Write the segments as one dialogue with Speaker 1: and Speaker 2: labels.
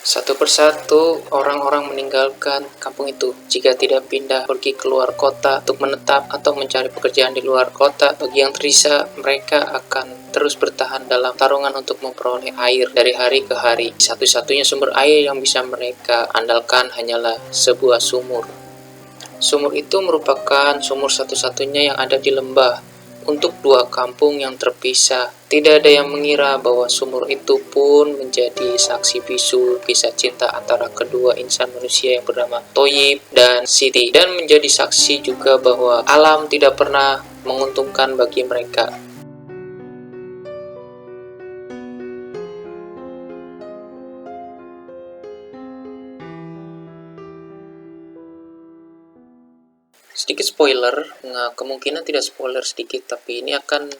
Speaker 1: Satu persatu orang-orang meninggalkan kampung itu. Jika tidak pindah pergi keluar kota untuk menetap atau mencari pekerjaan di luar kota, bagi yang tersisa mereka akan terus bertahan dalam tarungan untuk memperoleh air dari hari ke hari. Satu-satunya sumber air yang bisa mereka andalkan hanyalah sebuah sumur. Sumur itu merupakan sumur satu-satunya yang ada di lembah untuk dua kampung yang terpisah. Tidak ada yang mengira bahwa sumur itu pun menjadi saksi bisu kisah cinta antara kedua insan manusia yang bernama Toyib dan Siti, dan menjadi saksi juga bahwa alam tidak pernah menguntungkan bagi mereka. Sedikit spoiler, kemungkinan tidak spoiler sedikit, tapi ini akan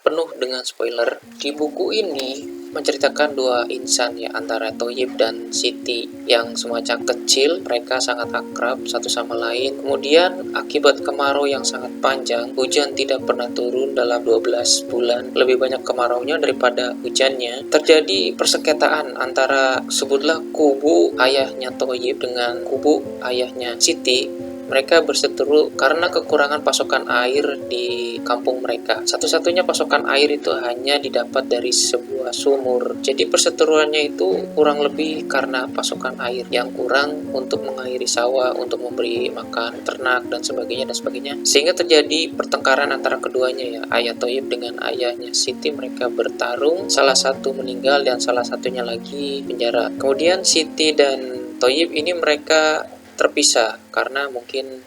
Speaker 1: penuh dengan spoiler. Di buku ini menceritakan dua insan ya, antara Toyib dan Siti yang semacam kecil. Mereka sangat akrab satu sama lain. Kemudian akibat kemarau yang sangat panjang, hujan tidak pernah turun dalam 12 bulan. Lebih banyak kemaraunya daripada hujannya. Terjadi perseketaan antara, sebutlah, kubu ayahnya Toyib dengan kubu ayahnya Siti. Mereka berseteru karena kekurangan pasokan air di kampung mereka. Satu-satunya pasokan air itu hanya didapat dari sebuah sumur. Jadi perseteruannya itu kurang lebih karena pasokan air yang kurang untuk mengairi sawah, untuk memberi makan ternak dan sebagainya dan sebagainya. Sehingga terjadi pertengkaran antara keduanya ya, ayah Toyib dengan ayahnya Siti. Mereka bertarung, salah satu meninggal dan salah satunya lagi penjara. Kemudian Siti dan Toyib ini mereka terpisah karena mungkin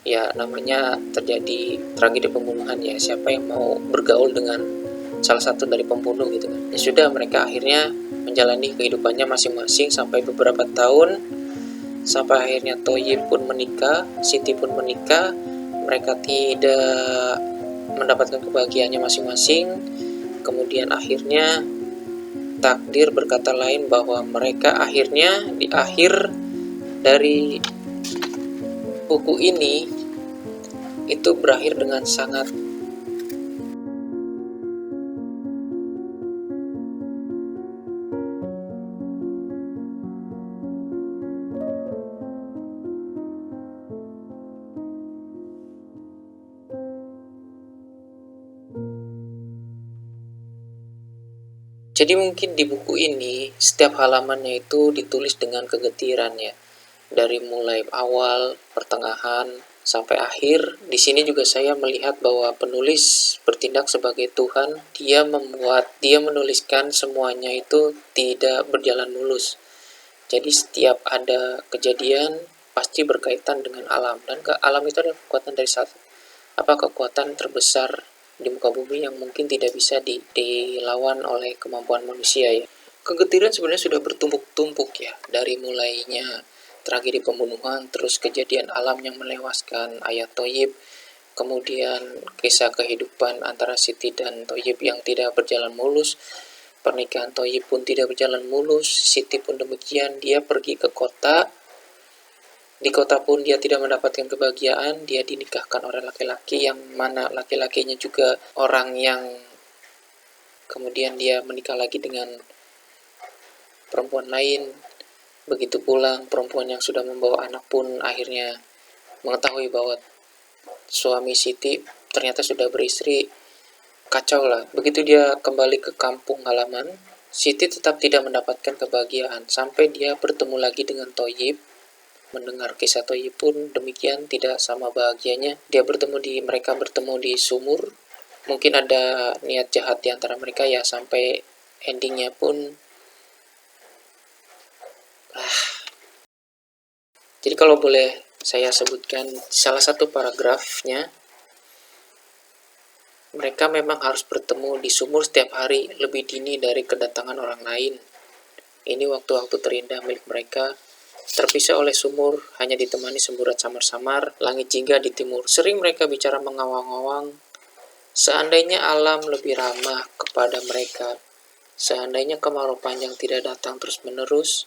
Speaker 1: ya namanya terjadi tragedi pembunuhan ya, siapa yang mau bergaul dengan salah satu dari pembunuh gitu kan. Ya sudah, mereka akhirnya menjalani kehidupannya masing-masing sampai beberapa tahun, sampai akhirnya Toyib pun menikah, Siti pun menikah. Mereka tidak mendapatkan kebahagiaannya masing-masing. Kemudian akhirnya takdir berkata lain bahwa mereka akhirnya di akhir dari buku ini itu berakhir dengan sangat jadi mungkin di buku ini setiap halamannya itu ditulis dengan kegetiran ya. Dari mulai awal, pertengahan, sampai akhir. Di sini juga saya melihat bahwa penulis bertindak sebagai Tuhan. Dia menuliskan semuanya itu tidak berjalan mulus. Jadi setiap ada kejadian pasti berkaitan dengan alam, dan alam itu adalah kekuatan dari kekuatan terbesar di muka bumi yang mungkin tidak bisa dilawan oleh kemampuan manusia ya. Kegetiran sebenarnya sudah bertumpuk-tumpuk ya, dari mulainya tragedi pembunuhan, terus kejadian alam yang menewaskan ayah Toyib, kemudian kisah kehidupan antara Siti dan Toyib yang tidak berjalan mulus, pernikahan Toyib pun tidak berjalan mulus, Siti pun demikian, dia pergi ke kota. Di kota pun dia tidak mendapatkan kebahagiaan, dia dinikahkan oleh laki-laki yang mana laki-lakinya juga orang yang kemudian dia menikah lagi dengan perempuan lain. Begitu pulang, perempuan yang sudah membawa anak pun akhirnya mengetahui bahwa suami Siti ternyata sudah beristri. Kacau lah. Begitu dia kembali ke kampung halaman, Siti tetap tidak mendapatkan kebahagiaan sampai dia bertemu lagi dengan Toyib. Mendengar kisah Toyib pun demikian, tidak sama bahagianya. Mereka bertemu di sumur. Mungkin ada niat jahat di antara mereka ya, sampai endingnya pun jadi kalau boleh saya sebutkan salah satu paragrafnya, mereka memang harus bertemu di sumur setiap hari lebih dini dari kedatangan orang lain. Ini waktu-waktu terindah milik mereka. Terpisah oleh sumur, hanya ditemani semburat samar-samar, langit jingga di timur. Sering mereka bicara mengawang-awang. Seandainya alam lebih ramah kepada mereka, seandainya kemarau panjang tidak datang terus-menerus,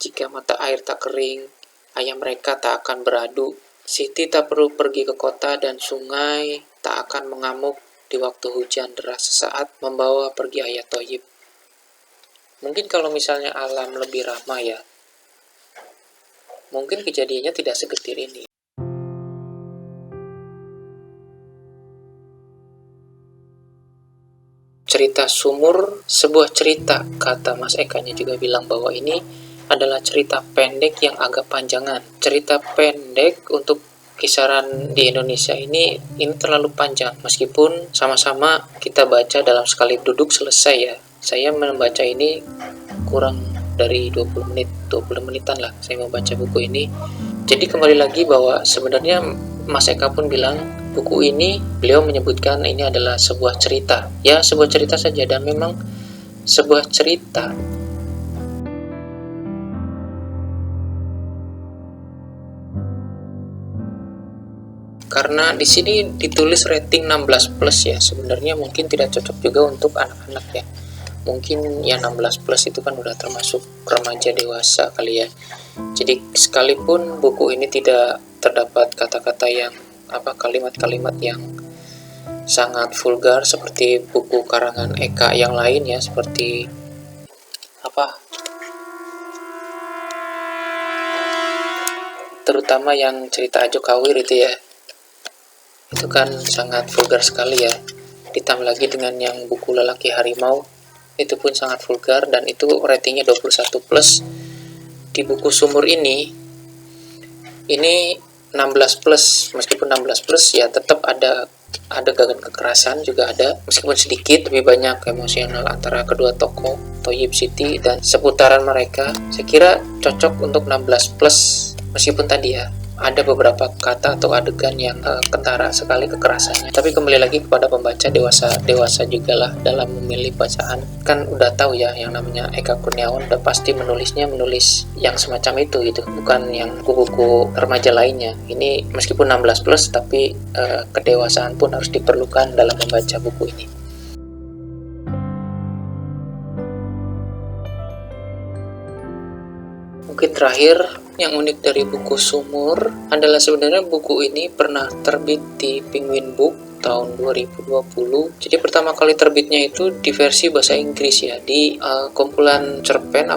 Speaker 1: jika mata air tak kering, ayah mereka tak akan beradu. Siti tak perlu pergi ke kota dan sungai tak akan mengamuk di waktu hujan deras sesaat membawa pergi ayah Toyib. Mungkin kalau misalnya alam lebih ramah ya, mungkin kejadiannya tidak segetir ini. Cerita Sumur, sebuah cerita, kata Mas Eka-nya juga bilang bahwa ini adalah cerita pendek yang agak panjangan. Cerita pendek untuk kisaran di Indonesia ini terlalu panjang, meskipun sama-sama kita baca dalam sekali duduk selesai ya. Saya membaca ini kurang dari 20 menit, 20 menitan lah saya membaca buku ini. Jadi kembali lagi bahwa sebenarnya Mas Eka pun bilang buku ini, beliau menyebutkan ini adalah sebuah cerita. Ya, sebuah cerita saja, dan memang sebuah cerita. Karena di sini ditulis rating 16 plus ya, sebenarnya mungkin tidak cocok juga untuk anak-anak ya. Mungkin ya 16 plus itu kan udah termasuk remaja dewasa kali ya. Jadi sekalipun buku ini tidak terdapat kata-kata yang kalimat-kalimat yang sangat vulgar seperti buku karangan Eka yang lain ya, seperti terutama yang cerita Ajo Kawir itu ya. Itu kan sangat vulgar sekali ya. Ditambah lagi dengan yang buku Lelaki Harimau, itu pun sangat vulgar dan itu ratingnya 21 plus. Di buku Sumur ini 16 plus, meskipun 16 plus ya tetap ada adegan kekerasan juga ada, meskipun sedikit, lebih banyak emosional antara kedua tokoh Thoyib Siti dan seputaran mereka. Saya kira cocok untuk 16 plus, meskipun tadi ya ada beberapa kata atau adegan yang kentara sekali kekerasannya. Tapi kembali lagi kepada pembaca, dewasa juga lah dalam memilih bacaan. Kan udah tahu ya yang namanya Eka Kurniawan udah pasti menulis yang semacam itu gitu, bukan yang buku-buku remaja lainnya. Ini meskipun 16 plus tapi kedewasaan pun harus diperlukan dalam membaca buku ini. Mungkin terakhir, yang unik dari buku Sumur adalah sebenarnya buku ini pernah terbit di Penguin Book tahun 2020. Jadi pertama kali terbitnya itu di versi bahasa Inggris ya, di kumpulan cerpen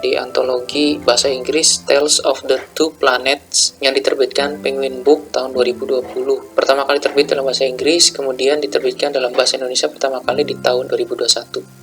Speaker 1: di antologi bahasa Inggris Tales of the Two Planets yang diterbitkan Penguin Book tahun 2020. Pertama kali terbit dalam bahasa Inggris, kemudian diterbitkan dalam bahasa Indonesia pertama kali di tahun 2021.